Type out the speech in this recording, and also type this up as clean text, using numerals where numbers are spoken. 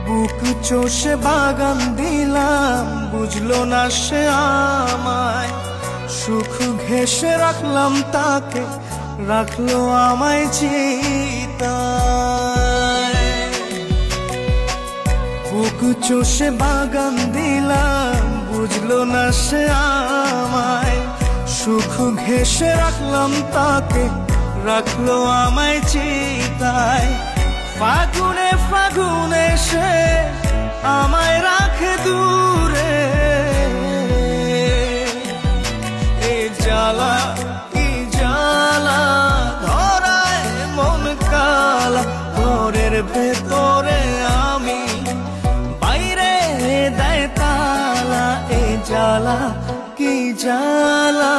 বুক চষে বাগান দিলাম, বুঝলো না সে আমায়। সুখ ঘেঁষে রাখলাম তাকে, রাখলো আমায় চিতায়। বুক চষে বাগান দিলাম, বুঝলো না সে আমায়। সুখ ঘেঁষে রাখলাম তাকে, রাখলো আমায় চিতায়। ফাগুনে ফাগুনে সে আমায় রাখে দূরে, এ জ্বালা কি জ্বালা, ধরায় মন কালা। ঘরের ভেতরে আমি, বাইরে দেয় তালা, এ জ্বালা কি জ্বালা।